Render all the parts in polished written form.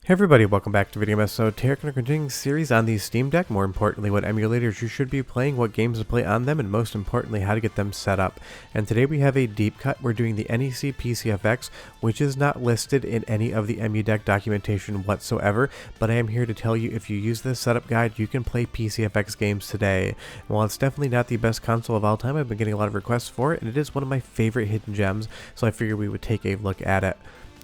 Hey everybody, welcome back to Video Episode. Today we're going to continue the series on the Steam Deck, more importantly what emulators you should be playing, what games to play on them, and most importantly how to get them set up. And today we have a deep cut. We're doing the NEC PC-FX, which is not listed in any of the EmuDeck documentation whatsoever, but I am here to tell you if you use this setup guide you can play PC-FX games today. And while it's definitely not the best console of all time, I've been getting a lot of requests for it, and it is one of my favorite hidden gems, so I figured we would take a look at it.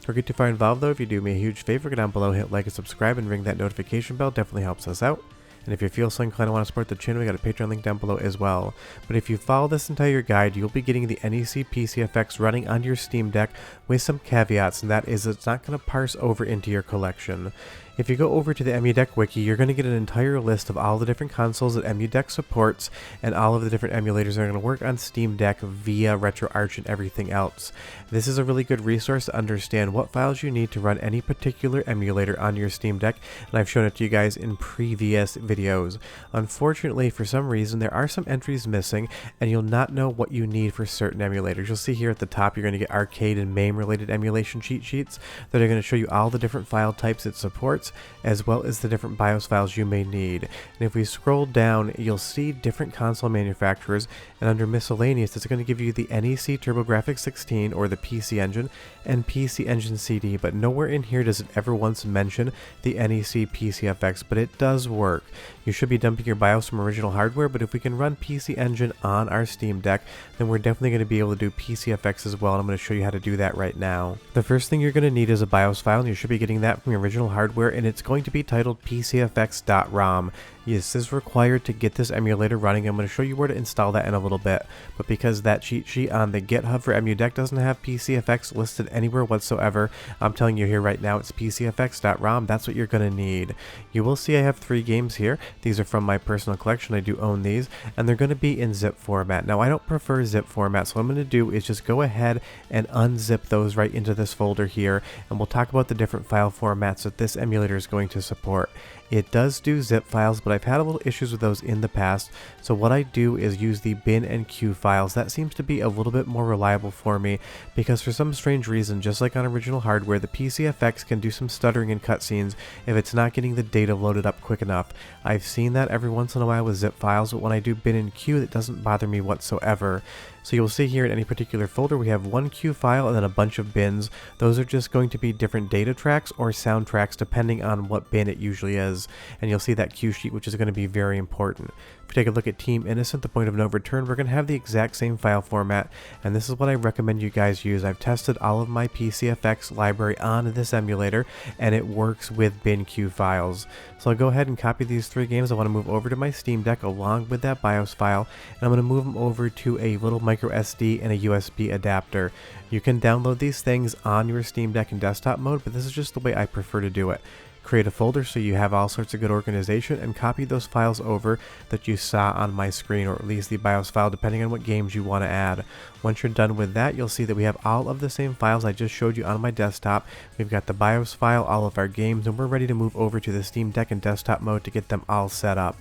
Don't get too far involved though. If you do me a huge favor, go down below, hit like and subscribe, and ring that notification bell. Definitely helps us out. And if you feel so inclined to want to support the channel, we got a Patreon link down below as well. But if you follow this entire guide, you'll be getting the NEC PC-FX running on your Steam Deck with some caveats, and that is it's not going to parse over into your collection. If you go over to the EmuDeck wiki, you're going to get an entire list of all the different consoles that EmuDeck supports and all of the different emulators that are going to work on Steam Deck via RetroArch and everything else. This is a really good resource to understand what files you need to run any particular emulator on your Steam Deck, and I've shown it to you guys in previous videos. Unfortunately, for some reason, there are some entries missing, and you'll not know what you need for certain emulators. You'll see here at the top, you're going to get arcade and MAME related emulation cheat sheets that are going to show you all the different file types it supports, as well as the different BIOS files you may need. And if we scroll down, you'll see different console manufacturers, and under miscellaneous, it's going to give you the NEC TurboGrafx 16 or the PC Engine and PC Engine CD, but nowhere in here does it ever once mention the NEC PC-FX, but it does work. You should be dumping your BIOS from original hardware, but if we can run PC Engine on our Steam Deck, then we're definitely going to be able to do PC-FX as well, and I'm going to show you how to do that right now. The first thing you're going to need is a BIOS file, and you should be getting that from your original hardware, and it's going to be titled PCFX.ROM. Yes, is required to get this emulator running. I'm going to show you where to install that in a little bit, but because that cheat sheet on the GitHub for EmuDeck doesn't have PCFX listed anywhere whatsoever, I'm telling you here right now it's PCFX.ROM. That's what you're going to need. You will see I have 3 games here. These are from my personal collection. I do own these, and they're going to be in zip format. Now, I don't prefer zip format, so what I'm going to do is just go ahead and unzip those right into this folder here, and we'll talk about the different file formats that this emulator is going to support. It does do zip files, but I've had a little issues with those in the past, so what I do is use the bin and q files. That seems to be a little bit more reliable for me, because for some strange reason, just like on original hardware, the PC-FX can do some stuttering in cutscenes if it's not getting the data loaded up quick enough. I've seen that every once in a while with zip files, but when I do bin and q, it doesn't bother me whatsoever. So you'll see here in any particular folder we have one Q file and then a bunch of bins. Those are just going to be different data tracks or sound tracks depending on what bin it usually is. And you'll see that Q sheet, which is going to be very important. If you take a look at Team Innocent, the point of no return, we're going to have the exact same file format, and this is what I recommend you guys use. I've tested all of my PC-FX library on this emulator, and it works with bin Q files. So I'll go ahead and copy these 3 games. I want to move over to my Steam Deck along with that BIOS file, and I'm going to move them over to a little micro SD and a USB adapter. You can download these things on your Steam Deck in desktop mode, but this is just the way I prefer to do it. Create a folder so you have all sorts of good organization, and copy those files over that you saw on my screen, or at least the BIOS file depending on what games you want to add. Once you're done with that, you'll see that we have all of the same files I just showed you on my desktop. We've got the BIOS file, all of our games, and we're ready to move over to the Steam Deck in desktop mode to get them all set up.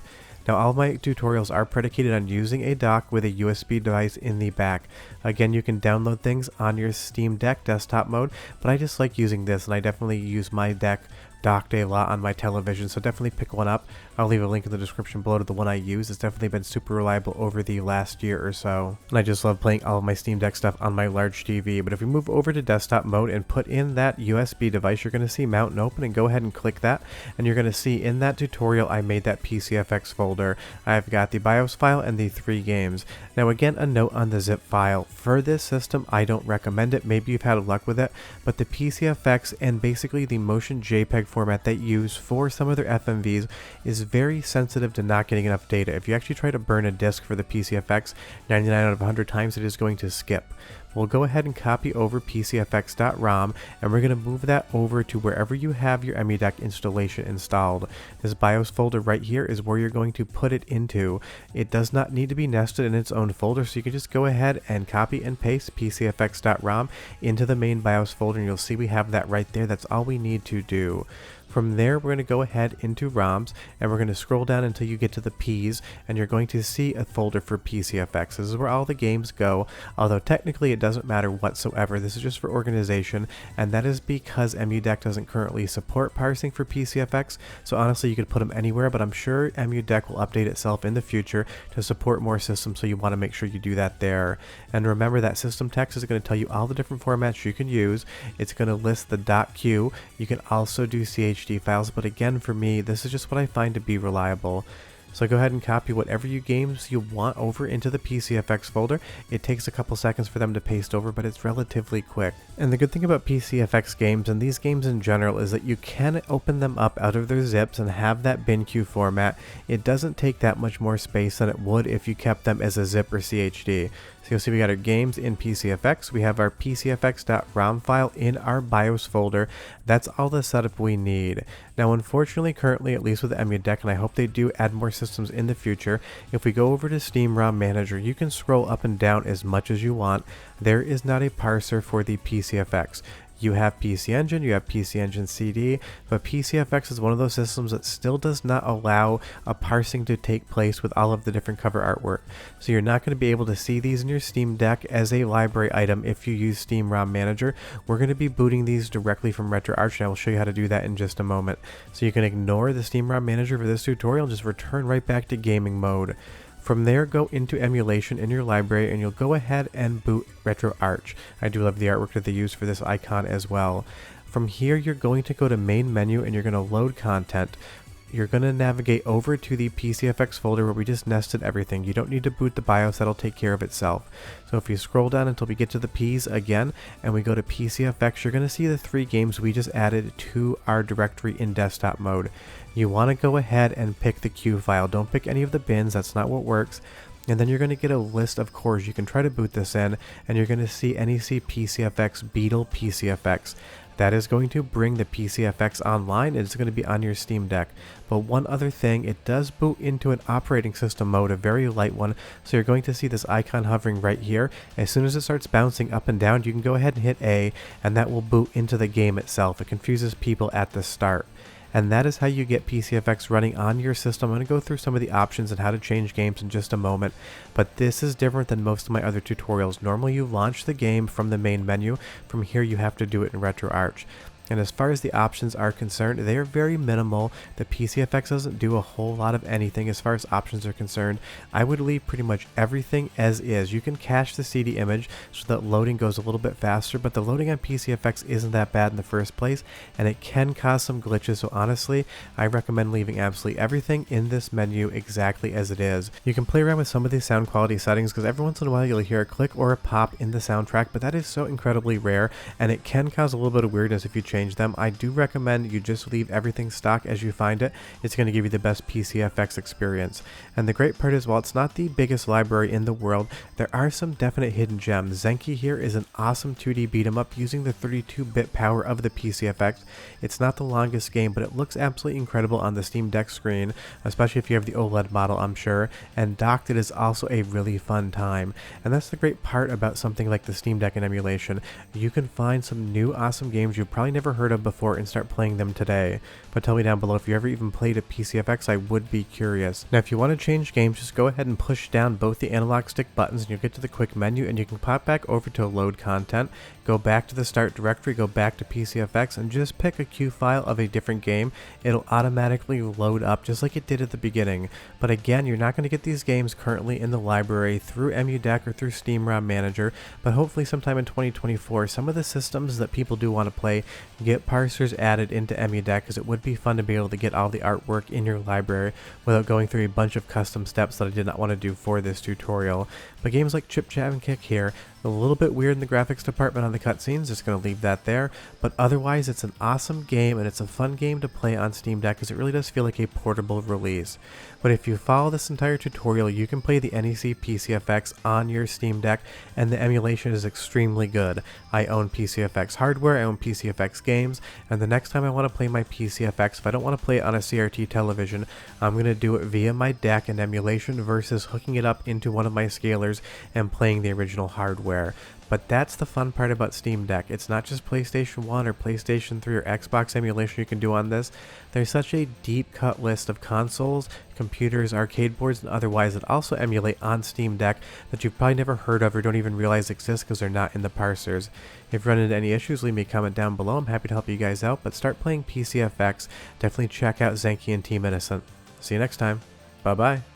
Now, all of my tutorials are predicated on using a dock with a USB device in the back. Again, you can download things on your Steam Deck desktop mode, but I just like using this, and I definitely use my deck docked a lot on my television, so definitely pick one up. I'll leave a link in the description below to the one I use. It's definitely been super reliable over the last year or so, and I just love playing all of my Steam Deck stuff on my large TV. But if we move over to desktop mode and put in that USB device, you're going to see mount and open, and go ahead and click that, and you're going to see in that tutorial I made that PC-FX folder. I've got the BIOS file and the 3 games. Now again, a note on the zip file. For this system, I don't recommend it. Maybe you've had luck with it, but the PC-FX and basically the motion JPEG format they use for some of their FMVs is very sensitive to not getting enough data. If you actually try to burn a disk for the PC-FX, 99 out of 100 times it is going to skip. We'll go ahead and copy over PCFX.ROM, and we're going to move that over to wherever you have your EmuDeck installation installed. This BIOS folder right here is where you're going to put it into. It does not need to be nested in its own folder, so you can just go ahead and copy and paste PCFX.ROM into the main BIOS folder, and you'll see we have that right there. That's all we need to do. From there, we're going to go ahead into ROMs, and we're going to scroll down until you get to the P's, and you're going to see a folder for PC-FX. This is where all the games go, although technically it doesn't matter whatsoever. This is just for organization, and that is because EmuDeck doesn't currently support parsing for PC-FX, so honestly you could put them anywhere, but I'm sure EmuDeck will update itself in the future to support more systems, so you want to make sure you do that there. And remember that system text is going to tell you all the different formats you can use. It's going to list the .q. You can also do CHD files, but again, for me, this is just what I find to be reliable. So go ahead and copy whatever games you want over into the PC-FX folder. It takes a couple seconds for them to paste over, but it's relatively quick. And the good thing about PC-FX games, and these games in general, is that you can open them up out of their zips and have that bin-q format. It doesn't take that much more space than it would if you kept them as a zip or CHD. So you'll see we got our games in PC-FX, we have our PCFX.ROM file in our BIOS folder. That's all the setup we need. Now unfortunately, currently, at least with EmuDeck, and I hope they do add more systems in the future, if we go over to Steam ROM Manager, you can scroll up and down as much as you want. There is not a parser for the PC-FX. You have PC Engine, you have PC Engine CD, but PC-FX is one of those systems that still does not allow a parsing to take place with all of the different cover artwork. So you're not going to be able to see these in your Steam Deck as a library item if you use Steam ROM Manager. We're going to be booting these directly from RetroArch, and I will show you how to do that in just a moment. So you can ignore the Steam ROM Manager for this tutorial and just return right back to gaming mode. From there, go into Emulation in your library, and you'll go ahead and boot RetroArch. I do love the artwork that they use for this icon as well. From here, you're going to go to Main Menu, and you're going to load content. You're going to navigate over to the PC-FX folder where we just nested everything. You don't need to boot the BIOS, that'll take care of itself. So if you scroll down until we get to the P's again, and we go to PC-FX, you're going to see the 3 games we just added to our directory in desktop mode. You want to go ahead and pick the Q file. Don't pick any of the bins, that's not what works. And then you're going to get a list of cores. You can try to boot this in, and you're going to see NEC PC-FX Beetle PC-FX. That is going to bring the PC-FX online, and it's going to be on your Steam Deck. But one other thing, it does boot into an operating system mode, a very light one, so you're going to see this icon hovering right here. As soon as it starts bouncing up and down, you can go ahead and hit A, and that will boot into the game itself. It confuses people at the start. And that is how you get PC-FX running on your system. I'm going to go through some of the options and how to change games in just a moment, but this is different than most of my other tutorials. Normally you launch the game from the main menu. From here you have to do it in RetroArch. And as far as the options are concerned, they are very minimal. The PC-FX doesn't do a whole lot of anything as far as options are concerned. I would leave pretty much everything as is. You can cache the CD image so that loading goes a little bit faster, but the loading on PC-FX isn't that bad in the first place, and it can cause some glitches, so honestly, I recommend leaving absolutely everything in this menu exactly as it is. You can play around with some of these sound quality settings, because every once in a while you'll hear a click or a pop in the soundtrack, but that is so incredibly rare, and it can cause a little bit of weirdness if you change them. I do recommend you just leave everything stock as you find it. It's going to give you the best PC-FX experience. And the great part is, while it's not the biggest library in the world, there are some definite hidden gems. Zenki here is an awesome 2D beat 'em up using the 32-bit power of the PC-FX. It's not the longest game, but it looks absolutely incredible on the Steam Deck screen, especially if you have the OLED model, I'm sure. And docked, it is also a really fun time. And that's the great part about something like the Steam Deck and emulation. You can find some new awesome games you've probably never heard of before and start playing them today. But tell me down below if you ever even played a PC-FX, I would be curious. Now if you want to change games, just go ahead and push down both the analog stick buttons and you'll get to the quick menu, and you can pop back over to load content, go back to the start directory, go back to PC-FX, and just pick a Q file of a different game. It'll automatically load up just like it did at the beginning. But again, you're not going to get these games currently in the library through EmuDeck or through Steam ROM Manager, but hopefully sometime in 2024, some of the systems that people do want to play get parsers added into EmuDeck, because it would be fun to be able to get all the artwork in your library without going through a bunch of custom steps that I did not want to do for this tutorial. But games like Chip Chat and Kick here, a little bit weird in the graphics department on the cutscenes, just going to leave that there, but otherwise it's an awesome game and it's a fun game to play on Steam Deck because it really does feel like a portable release. But if you follow this entire tutorial, you can play the NEC PC-FX on your Steam Deck, and the emulation is extremely good. I own PC-FX hardware, I own PC-FX games, and the next time I want to play my PC-FX, if I don't want to play it on a CRT television, I'm going to do it via my deck and emulation versus hooking it up into one of my scalers and playing the original hardware. everywhere. But that's the fun part about Steam Deck. It's not just PlayStation 1 or PlayStation 3 or Xbox emulation you can do on this. There's such a deep cut list of consoles, computers, arcade boards, and otherwise that also emulate on Steam Deck that you've probably never heard of or don't even realize exist because they're not in the parsers. If you run into any issues, leave me a comment down below. I'm happy to help you guys out, but start playing PC-FX. Definitely check out Zenki and Team Innocent. See you next time. Bye-bye.